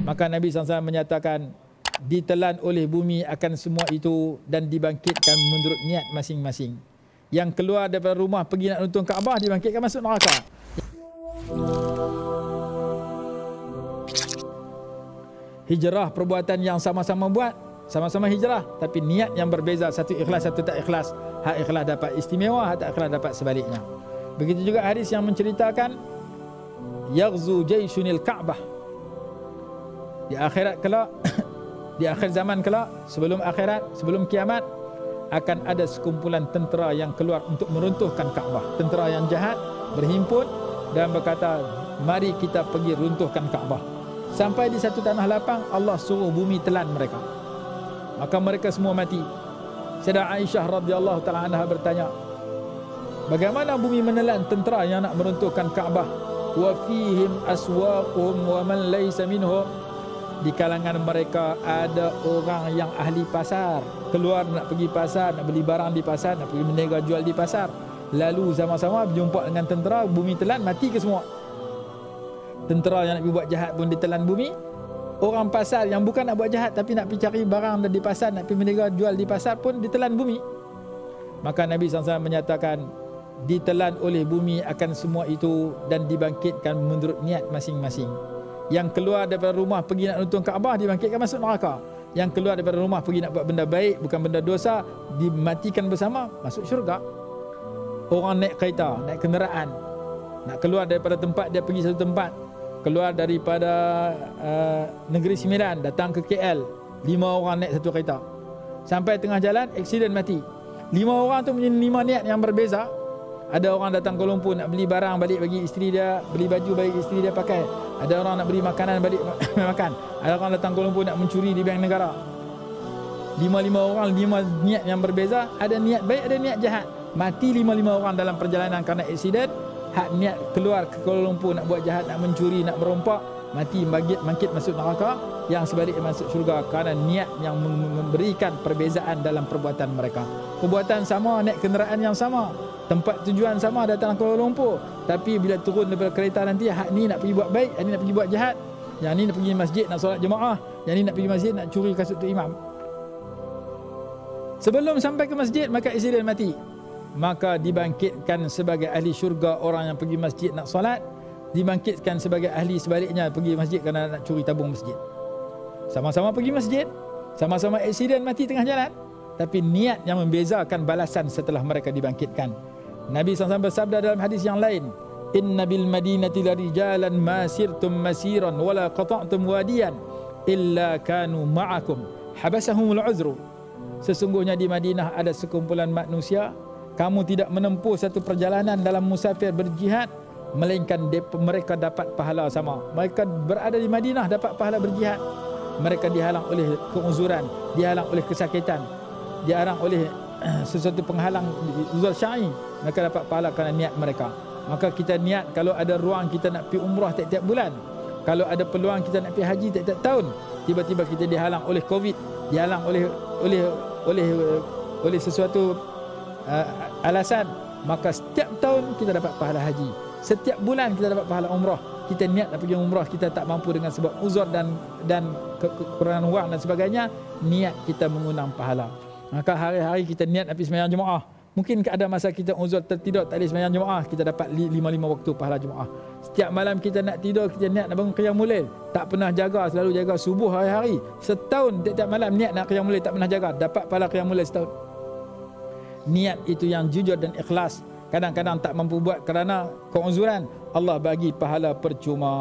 Maka Nabi SAW menyatakan, ditelan oleh bumi akan semua itu dan dibangkitkan menurut niat masing-masing. Yang keluar daripada rumah pergi nak runtuh Kaabah, dibangkitkan masuk neraka. Hijrah perbuatan yang sama-sama buat, sama-sama hijrah, tapi niat yang berbeza, satu ikhlas, satu tak ikhlas. Hak ikhlas dapat istimewa, hak tak ikhlas dapat sebaliknya. Begitu juga hadis yang menceritakan yaghzu jayshunil Ka'bah. Di akhirat kelak di akhir zaman kelak, sebelum akhirat, sebelum kiamat, akan ada sekumpulan tentera yang keluar untuk meruntuhkan Kaabah. Tentera yang jahat berhimpun dan berkata, mari kita pergi runtuhkan Kaabah. Sampai di satu tanah lapang, Allah suruh bumi telan mereka. Maka mereka semua mati. Sayyidah Aisyah radhiyallahu ta'ala anha bertanya, bagaimana bumi menelan tentera yang nak meruntuhkan Kaabah? Wa fihim aswaquhum wa man laysa minhum. Di kalangan mereka ada orang yang ahli pasar, keluar nak pergi pasar, nak beli barang di pasar, nak pergi berniaga jual di pasar. Lalu sama-sama berjumpa dengan tentera, bumi telan, mati ke semua. Tentera yang nak pergi buat jahat pun ditelan bumi. Orang pasar yang bukan nak buat jahat tapi nak pergi cari barang di pasar, nak pergi berniaga jual di pasar pun ditelan bumi. Maka Nabi SAW menyatakan, ditelan oleh bumi akan semua itu dan dibangkitkan menurut niat masing-masing. Yang keluar daripada rumah pergi nak runtuh Kaabah, dibangkitkan masuk neraka. Yang keluar daripada rumah pergi nak buat benda baik, bukan benda dosa, dimatikan bersama, masuk syurga. Orang naik kereta, naik kenderaan, nak keluar daripada tempat dia pergi satu tempat, keluar daripada Negeri Sembilan datang ke KL, 5 orang naik satu kereta. Sampai tengah jalan, aksiden mati. 5 orang tu punya 5 niat yang berbeza. Ada orang datang Kuala Lumpur nak beli barang balik bagi isteri dia, beli baju bagi isteri dia pakai. Ada orang nak beli makanan balik makan. Ada orang datang Kuala Lumpur nak mencuri di bank negara. 5 orang, 5 niat yang berbeza. Ada niat baik, ada niat jahat. Mati 5 orang dalam perjalanan kerana aksiden. Hak niat keluar ke Kuala Lumpur nak buat jahat, nak mencuri, nak merompak, mati bangkit masuk neraka. Yang sebaliknya masuk syurga kerana niat yang memberikan perbezaan dalam perbuatan mereka. Perbuatan sama, naik kenderaan yang sama, tempat tujuan sama, datang Kuala Lumpur, tapi bila turun daripada kereta nanti, hak ni nak pergi buat baik, hak ni nak pergi buat jahat, yang ni nak pergi masjid nak solat jemaah, yang ni nak pergi masjid nak curi kasut tu imam. Sebelum sampai ke masjid maka insiden mati. Maka dibangkitkan sebagai ahli syurga orang yang pergi masjid nak solat, dibangkitkan sebagai ahli sebaliknya pergi masjid kerana nak curi tabung masjid. Sama-sama pergi masjid, sama-sama aksiden mati tengah jalan, tapi niat yang membezakan balasan setelah mereka dibangkitkan. Nabi SAW bersabda dalam hadis yang lain, inna bil madinati larijalan ma sirtum masiran wala qata'tum wadiyan illa kanu ma'akum habasahumul uzru. Sesungguhnya di Madinah ada sekumpulan manusia, kamu tidak menempuh satu perjalanan dalam musafir berjihad melainkan mereka dapat pahala sama. Mereka berada di Madinah dapat pahala berjihad. Mereka dihalang oleh keuzuran, dihalang oleh kesakitan, dihalang oleh sesuatu penghalang uzur syar'i, mereka dapat pahala kerana niat mereka. Maka kita niat, kalau ada ruang kita nak pergi umrah tiap-tiap bulan, kalau ada peluang kita nak pergi haji tiap-tiap tahun, tiba-tiba kita dihalang oleh Covid, dihalang oleh sesuatu alasan, maka setiap tahun kita dapat pahala haji, setiap bulan kita dapat pahala umrah. Kita niat nak pergi umrah, kita tak mampu dengan sebab uzur dan kekurangan wang dan sebagainya, niat kita mengundang pahala. Maka hari-hari kita niat nak pergi sembahyang jemaah. Mungkin ada masa kita uzur tertidur tak boleh sembahyang jemaah, kita dapat 5 waktu pahala jemaah. Setiap malam kita nak tidur, kita niat nak bangun qiyamul lail, tak pernah jaga, selalu jaga subuh hari-hari. Setahun tiap malam niat nak qiyamul lail, tak pernah jaga, dapat pahala qiyamul lail setahun. Niat itu yang jujur dan ikhlas. Kadang-kadang tak mampu buat kerana keuzuran, Allah bagi pahala percuma.